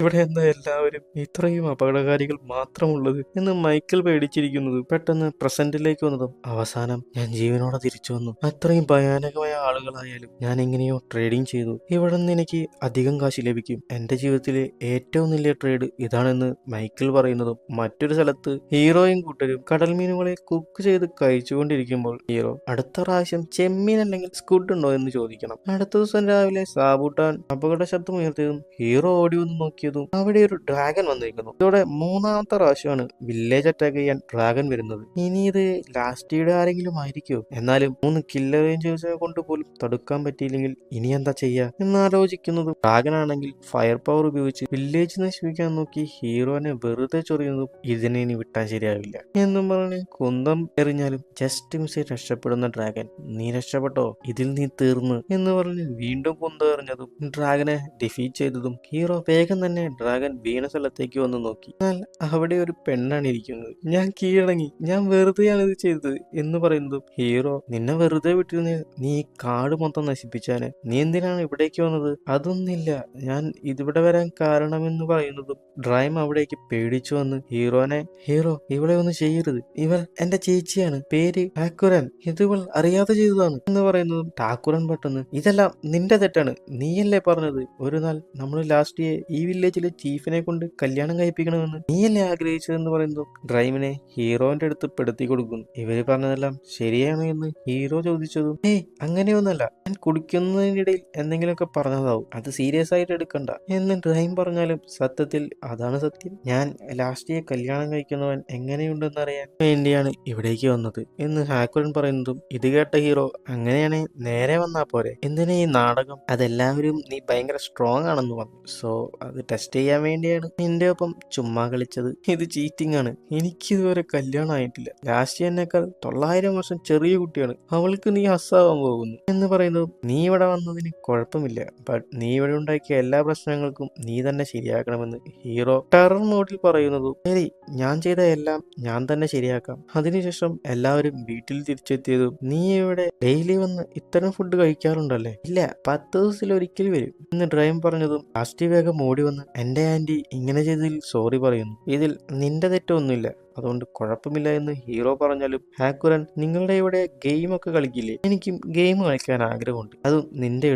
ഇവിടെ എന്താ എല്ലാവരും ഇത്രയും അപകടകാരികൾ മാത്രമുള്ളത് എന്ന് മൈക്കിൾ പേടിച്ചിരിക്കുന്നത് പെട്ടെന്ന് പ്രസന്റിലേക്ക് വന്നതും അവസാനം ഞാൻ ജീവനോടെ തിരിച്ചു വന്നു. അത്രയും ഭയാനകമായ ആളുകളായാലും ഞാൻ എങ്ങനെയോ ട്രേഡിങ് ചെയ്തു. ഇവിടെ നിന്ന് എനിക്ക് അധികം കാശ് ലഭിക്കും. എന്റെ ജീവിതത്തിലെ ഏറ്റവും വലിയ ട്രേഡ് ഇതാണെന്ന് മൈക്കിൾ പറയുന്നതും മറ്റൊരു സ്ഥലത്ത് ഹീറോയും കൂട്ടരും കടൽ മീനുകളെ കുക്ക് ചെയ്ത് കഴിച്ചുകൊണ്ടിരിക്കുമ്പോൾ ഹീറോ അടുത്ത പ്രാവശ്യം ചെമ്മീൻ അല്ലെങ്കിൽ സ്ക്വിഡ് ഉണ്ടോ എന്ന് ചോദിക്കണം. അടുത്ത ദിവസം രാവിലെ സാബൂട്ടാൻ അപകട ശബ്ദം ഉയർത്തിയതും ഹീറോ ഓടി വന്ന് നോക്കിയതും അവിടെ ഒരു ഡ്രാഗൺ വന്നിരിക്കുന്നു. ഇതോടെ മൂന്നാമത്തെ പ്രാവശ്യമാണ് വില്ലേജ് അറ്റാക്ക് ചെയ്യാൻ ഡ്രാഗൺ വരുന്നത്. ഇനി ഇത് ലാസ്റ്റ് ആരെങ്കിലും ആയിരിക്കോ? എന്നാലും 3 കില്ലർ റേഞ്ചേഴ്സിനെ കൊണ്ട് പോലും തടുക്കാൻ പറ്റിയില്ലെങ്കിൽ ഇനി എന്താ ചെയ്യാ എന്നാലോചിക്കുന്നത് ഡ്രാഗൺ ആണെങ്കിൽ ഫയർ പവർ ഉപയോഗിച്ച് വില്ലേജ് നശിപ്പിക്കാൻ നോക്കി ഹീറോനെ വെറുതെ ചൊറിയുന്നതും ഇതിനെ ഇനി വിട്ടാൻ ശരിയാവില്ല എന്നും പറഞ്ഞ് കുന്തം എറിഞ്ഞാലും ജസ്റ്റ് മിസ് രക്ഷപ്പെടുന്ന ഡ്രാഗൺ നീ രക്ഷപ്പെട്ടോ, ഇതിൽ നീ തീർന്ന് എന്ന് പറഞ്ഞ് വീണ്ടും കുന്തം എറിഞ്ഞതും ഡ്രാഗനെ ഡിഫീറ്റ് ചെയ്തതും ഹീറോ വേഗം തന്നെ ഡ്രാഗൺ വീണ സ്ഥലത്തേക്ക് വന്ന് നോക്കി. എന്നാൽ അവിടെ ഒരു പെണ്ണാണ് ഇരിക്കുന്നത്. ഞാൻ കീഴടങ്ങി, ഞാൻ വെറുതെയാണ് ഇത് ചെയ്തത് എന്ന് പറയുന്നതും ഹീറോ നിന്നെ വെറുതെ വിട്ടിരുന്ന നീ കാട് മൊത്തം നശിപ്പിച്ചാന്, നീ എന്തിനാണ് ഇവിടേക്ക് വന്നത്? അതൊന്നില്ല, ഞാൻ ഇതിവിടെ വരാൻ കാരണമെന്ന് പറയുന്നതും ഡ്രൈം അവിടേക്ക് പേടിച്ചു വന്ന് ഹീറോ ഇവിടെ ഒന്നും ചെയ്യരുത്, ഇവൾ എന്റെ ചേച്ചിയാണ്, പേര് ടാക്കുരൻ, ഇതിവൾ അറിയാതെ ചെയ്തതാണ് എന്ന് പറയുന്നതും ടാക്കുരൻ പെട്ടെന്ന് ഇതെല്ലാം നിന്റെ തെറ്റാണ്, നീയല്ലേ പറഞ്ഞത് ഒരു നാൾ നമ്മൾ ലാസ്റ്റ് ഈ വില്ലേജിലെ ചീഫിനെ കൊണ്ട് കല്യാണം കഴിപ്പിക്കണമെന്ന്, നീയല്ലേ ആഗ്രഹിച്ചതെന്ന് പറയുന്നതും ഡ്രൈമിനെ ഹീറോന്റെ അടുത്ത് പെടുത്തി കൊടുക്കുന്നു. ഇവര് പറഞ്ഞതെല്ലാം ശരിയാണോ എന്ന് ഹീറോ ചോദിച്ചതും അങ്ങനെയൊന്നല്ല, ഞാൻ കുടിക്കുന്നതിനിടയിൽ എന്തെങ്കിലുമൊക്കെ പറഞ്ഞതാവും, അത് സീരിയസ് ആയിട്ട് എടുക്കണ്ട എന്ന് ഡ്രൈം പറഞ്ഞാലും സത്യത്തിൽ അതാണ് സത്യം. ഞാൻ ലാസ്റ്റിയെ കല്യാണം കഴിക്കുന്നവൻ എങ്ങനെയുണ്ടെന്ന് അറിയാൻ വേണ്ടിയാണ് ഇവിടേക്ക് വന്നത് എന്ന് ഹാക്കുരൻ പറയുന്നതും ഇത് കേട്ട ഹീറോ അങ്ങനെയാണെ നേരെ വന്നാ പോരെ, എന്തിനാ ഈ നാടകം, അതെല്ലാവരും നീ ഭയങ്കര സ്ട്രോങ് ആണെന്ന് പറഞ്ഞു, സോ അത് ടെസ്റ്റ് ചെയ്യാൻ വേണ്ടിയാണ് നിന്റെ ഒപ്പം ചുമ്മാ കളിച്ചത്, ഇത് ചീറ്റിംഗ് ആണ്, എനിക്കിതുവരെ കല്യാണം ആയിട്ടില്ല, ലാസ്റ്റ് എന്നേക്കാൾ 900 വർഷം ചെറിയ കുട്ടിയാണ്, അവൾക്ക് നീ ഹസ്സാവാൻ പോകുന്നു എന്ന് പറയുന്നതും നീ ഇവിടെ വന്നതിന് കുഴപ്പമില്ല, ബട്ട് നീ ഇവിടെ ഉണ്ടാക്കിയ എല്ലാ പ്രശ്നങ്ങൾക്കും നീ തന്നെ ശരിയാക്കണമെന്ന് ഹീറോ ടെറർ മോഡിൽ പറയുന്നതും ശരി, ഞാൻ ചെയ്ത എല്ലാം ഞാൻ തന്നെ ശരിയാക്കാം. അതിനുശേഷം എല്ലാവരും വീട്ടിൽ തിരിച്ചെത്തിയതും നീ ഇവിടെ ഡെയിലി വന്ന് ഇത്തരം ഫുഡ് കഴിക്കാറുണ്ടല്ലേ? ഇല്ല, 10 ദിവസത്തിൽ ഒരിക്കൽ വരും എന്ന് ഡ്രൈം പറഞ്ഞതും ലാസ്റ്റ് വേഗം ഓടി വന്ന് എന്റെ ആന്റി ഇങ്ങനെ ചെയ്തതിൽ സോറി പറയുന്നു, ഇതിൽ നിന്റെ തെറ്റൊന്നുമില്ല, അതുകൊണ്ട് കുഴപ്പമില്ല എന്ന് ഹീറോ പറഞ്ഞാലും ഹാക്കുരൻ നിങ്ങളുടെ ഇവിടെ ഗെയിമൊക്കെ കളിക്കില്ലേ, എനിക്കും ഗെയിം കളിക്കാൻ ആഗ്രഹമുണ്ട്, അതും നിന്റെ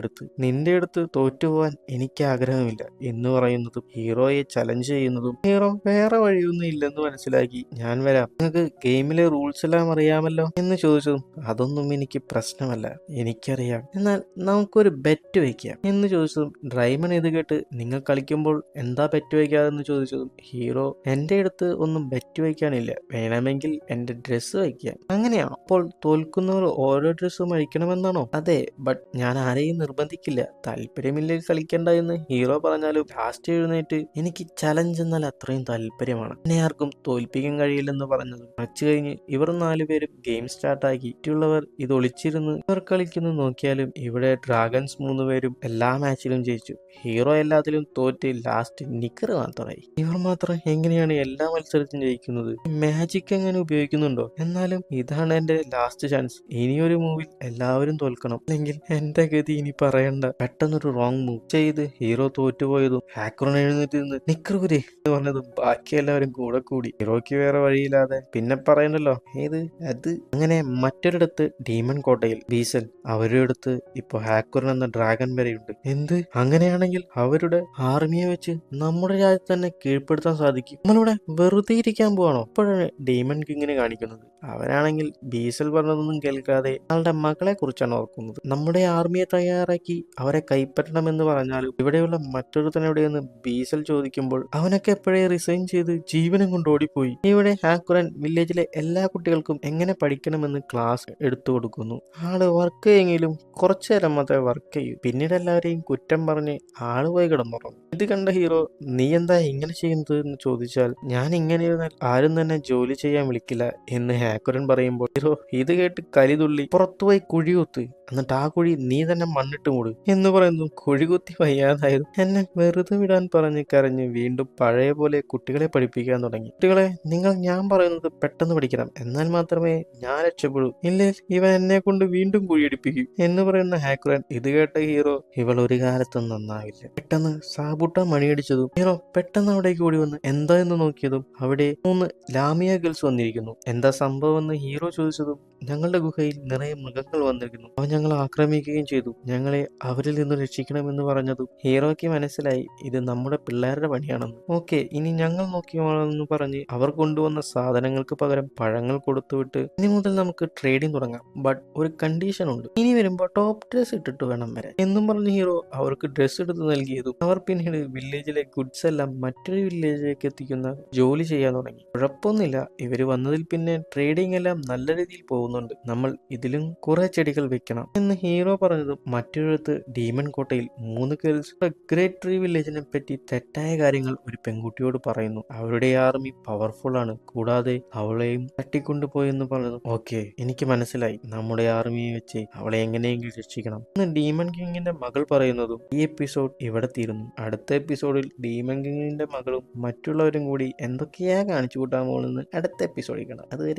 അടുത്ത് തോറ്റുപോകാൻ എനിക്ക് ആഗ്രഹമില്ല എന്ന് പറയുന്നതും ഹീറോയെ ചലഞ്ച് ചെയ്യുന്നതും ഹീറോ വേറെ വഴിയൊന്നും ഇല്ലെന്ന് മനസ്സിലാക്കി ഞാൻ വരാം, നിങ്ങൾക്ക് ഗെയിമിലെ റൂൾസ് എല്ലാം അറിയാമല്ലോ എന്ന് ചോദിച്ചതും അതൊന്നും എനിക്ക് പ്രശ്നമല്ല, എനിക്കറിയാം, എന്നാൽ നമുക്കൊരു ബെറ്റ് വയ്ക്കാം എന്ന് ചോദിച്ചതും ഡ്രൈമൻ ഇത് കേട്ട് നിങ്ങൾ കളിക്കുമ്പോൾ എന്താ ബെറ്റ് വയ്ക്കാതെന്ന് ചോദിച്ചതും ഹീറോ എന്റെ അടുത്ത് ഒന്നും ബെറ്റ് വയ്ക്കാനില്ല, വേണമെങ്കിൽ എന്റെ ഡ്രസ്സ് വയ്ക്കാം, അങ്ങനെയാണോ? അപ്പോൾ തോൽക്കുന്നവർ ഓരോ ഡ്രസ്സും അഴിക്കണമെന്നാണോ? അതെ, ബട്ട് ഞാൻ ആരെയും നിർബന്ധിക്കില്ല, താല്പര്യമില്ലെങ്കിൽ കളിക്കണ്ട എന്ന് ഹീറോ പറഞ്ഞാലും ലാസ്റ്റ് എഴുന്നേറ്റ് എനിക്ക് ചലഞ്ച് എന്നാൽ അത്രയും താല്പര്യമാണ്, എന്നെ ആർക്കും തോൽപ്പിക്കാൻ കഴിയില്ലെന്ന് പറഞ്ഞത് മറിച്ചു കഴിഞ്ഞ് ഇവർ 4 പേരും ഗെയിം സ്റ്റാർട്ടാക്കി. മറ്റുള്ളവർ ഇത് ഒളിച്ചിരുന്ന് ഇവർ കളിക്കുന്നു നോക്കിയാലും ഇവിടെ ഡ്രാഗൺസ് 3 പേരും എല്ലാ മാച്ചിലും ജയിച്ചു, ഹീറോ എല്ലാത്തിലും തോറ്റ് ലാസ്റ്റ് നിക്കർ മാത്രമായി. ഇവർ മാത്രം എങ്ങനെയാണ് എല്ലാ മത്സരത്തിലും ജയിക്കുന്നത്? മാജിക് എങ്ങനെ ഉപയോഗിക്കുന്നുണ്ടോ? എന്നാലും ഇതാണ് എന്റെ ലാസ്റ്റ് ചാൻസ്, ഇനിയൊരു മൂവിൽ എല്ലാവരും തോൽക്കണം, അല്ലെങ്കിൽ എന്റെ ഗതി ഇനി പറയണ്ട. പെട്ടെന്നൊരു റോങ് മൂവ് ചെയ്ത് ഹീറോ തോറ്റുപോയതും ഹാക്കറൻ എഴുന്നേറ്റ് നിന്ന് നിക്കറൂരേ എന്ന് പറഞ്ഞതും ബാക്കി എല്ലാവരും കൂടെ കൂടി. ഹീറോയ്ക്ക് വേറെ വഴിയില്ലാതെ പിന്നെ പറയണ്ടല്ലോ അത് അങ്ങനെ മറ്റൊരിടത്ത് ഡീമൺ കോട്ടയിൽ ബീസൽ അവരുടെ അടുത്ത് ഇപ്പൊ ഹാക്കറൻ എന്ന ഡ്രാഗൺ വരെയുണ്ട്. എന്ത്? അങ്ങനെയാണെങ്കിൽ അവരുടെ ആർമിയെ വെച്ച് നമ്മുടെ രാജ്യത്ത് തന്നെ കീഴ്പ്പെടുത്താൻ സാധിക്കും, നമ്മളിവിടെ വെറുതെ ഇരിക്കാൻ പോവാണോ? അപ്പോഴാണ് ഡീമൺ കിങ്ങിനെ കാണിക്കുന്നത്. അവനാണെങ്കിൽ ബീസൽ പറഞ്ഞതൊന്നും കേൾക്കാതെ ആളുടെ മകളെ കുറിച്ചാണ് ഓർക്കുന്നത്. നമ്മുടെ ആർമിയെ തയ്യാറാക്കി അവരെ കൈപ്പറ്റണമെന്ന് പറഞ്ഞാലും ഇവിടെയുള്ള മറ്റൊരുത്തൻ എവിടെയെന്ന് ബീസൽ ചോദിക്കുമ്പോൾ അവനൊക്കെ എപ്പോഴേ റിസൈൻ ചെയ്ത് ജീവനം കൊണ്ട് ഓടിപ്പോയി. ഇവിടെ ഹാക്കുരൻ വില്ലേജിലെ എല്ലാ കുട്ടികൾക്കും എങ്ങനെ പഠിക്കണമെന്ന് ക്ലാസ് എടുത്തു കൊടുക്കുന്നു. ആള് വർക്ക് ചെയ്യെങ്കിലും കുറച്ചു നേരം മാത്രമേ വർക്ക് ചെയ്യൂ, പിന്നീട് എല്ലാവരെയും കുറ്റം പറഞ്ഞ് ആള് പോയി കിടന്നുറങ്ങും. ഇത് കണ്ട ഹീറോ നീ എന്താ ഇങ്ങനെ ചെയ്യുന്നത് എന്ന് ചോദിച്ചാൽ ഞാൻ ഇങ്ങനെ ഇരുന്നാൽ ആരും തന്നെ ജോലി ചെയ്യാൻ വിളിക്കില്ല എന്ന് ഹാക്കുരൻ പറയുമ്പോൾ ഹീറോ ഇത് കേട്ട് കലിതുള്ളി പുറത്തുപോയി കുഴിയൊത്ത് എന്നിട്ട് ആ കുഴി നീ തന്നെ മണ്ണിട്ട് മൂട് എന്ന് പറയുന്നു. കുഴി കുത്തി വയ്യാതായത് എന്നെ വെറുതെ വിടാൻ പറഞ്ഞ് കരഞ്ഞ് വീണ്ടും പഴയ പോലെ കുട്ടികളെ പഠിപ്പിക്കാൻ തുടങ്ങി. കുട്ടികളെ, നിങ്ങൾ ഞാൻ പറയുന്നത് പെട്ടെന്ന് പഠിക്കണം, എന്നാൽ മാത്രമേ ഞാൻ രക്ഷപ്പെടൂ, ഇല്ലേ ഇവൻ എന്നെ കൊണ്ട് വീണ്ടും കുഴിയടിപ്പിക്കും എന്ന് പറയുന്ന ഹാക്കുറാൻ. ഇത് കേട്ട ഹീറോ, ഇവൾ ഒരു കാലത്തും നന്നാവില്ല. പെട്ടെന്ന് സാബുട്ട മണിയടിച്ചതും ഹീറോ പെട്ടെന്ന് അവിടേക്ക് ഓടി വന്ന് എന്താ എന്ന് നോക്കിയതും അവിടെ 3 ലാമിയ ഗേൾസ് വന്നിരിക്കുന്നു. എന്താ സംഭവം എന്ന് ഹീറോ ചോദിച്ചതും ഞങ്ങളുടെ ഗുഹയിൽ നിറയെ മൃഗങ്ങൾ വന്നിരിക്കുന്നു, അവ ഞങ്ങളെ ആക്രമിക്കുകയും ചെയ്തു, ഞങ്ങളെ അവരിൽ നിന്ന് രക്ഷിക്കണമെന്ന് പറഞ്ഞതും ഹീറോയ്ക്ക് മനസ്സിലായി ഇത് നമ്മുടെ പിള്ളേരുടെ പണിയാണെന്ന്. ഓക്കെ, ഇനി ഞങ്ങൾ നോക്കിയോളാമെന്ന് പറഞ്ഞ് അവർ കൊണ്ടുവന്ന സാധനങ്ങൾക്ക് പകരം പഴങ്ങൾ കൊടുത്തുവിട്ട് ഇനി മുതൽ നമുക്ക് ട്രേഡിംഗ് തുടങ്ങാം, ബട്ട് ഒരു കണ്ടീഷൻ ഉണ്ട്, ഇനി വരുമ്പോൾ ടോപ്പ് ഡ്രസ് ഇട്ടിട്ട് വേണം വരാൻ എന്നും പറഞ്ഞ് ഹീറോ അവർക്ക് ഡ്രസ് എടുത്ത് നൽകിയതും അവർ പിന്നീട് വില്ലേജിലെ ഗുഡ്സ് എല്ലാം മറ്റൊരു വില്ലേജിലേക്ക് എത്തിക്കുന്ന ജോലി ചെയ്യാൻ തുടങ്ങി. കുഴപ്പമൊന്നുമില്ല, ഇവര് വന്നതിൽ പിന്നെ ട്രേഡിംഗ് എല്ലാം നല്ല രീതിയിൽ പോകുന്നുണ്ട്, നമ്മൾ ഇതിലും കുറെ ചെടികൾ വെക്കണം എന്ന് ഹീറോ പറഞ്ഞതും മറ്റൊരിടത്ത് ഡീമൺ കോട്ടയിൽ 3 ഗേൾസ് ഗ്രേറ്റ് ട്രീ വില്ലേജിനെ പറ്റി തെറ്റായ കാര്യങ്ങൾ ഒരു പെൺകുട്ടിയോട് പറയുന്നു. അവരുടെ ആർമി പവർഫുൾ ആണ്, കൂടാതെ അവളെയും തട്ടിക്കൊണ്ടുപോയെന്ന് പറഞ്ഞു. ഓക്കെ, എനിക്ക് മനസ്സിലായി, നമ്മുടെ ആർമിയെ വെച്ച് അവളെ എങ്ങനെയെങ്കിലും രക്ഷിക്കണം എന്ന് ഡീമൺ കിങ്ങിന്റെ മകൾ പറയുന്നതും ഈ എപ്പിസോഡ് ഇവിടെ തീരുന്നു. അടുത്ത എപ്പിസോഡിൽ ഡീമൺ കിങ്ങിന്റെ മകളും മറ്റുള്ളവരും കൂടി എന്തൊക്കെയാ കാണിച്ചു കൂട്ടാൻ പോകുന്നത് അടുത്ത എപ്പിസോഡിൽ കാണാം. അതുവരെ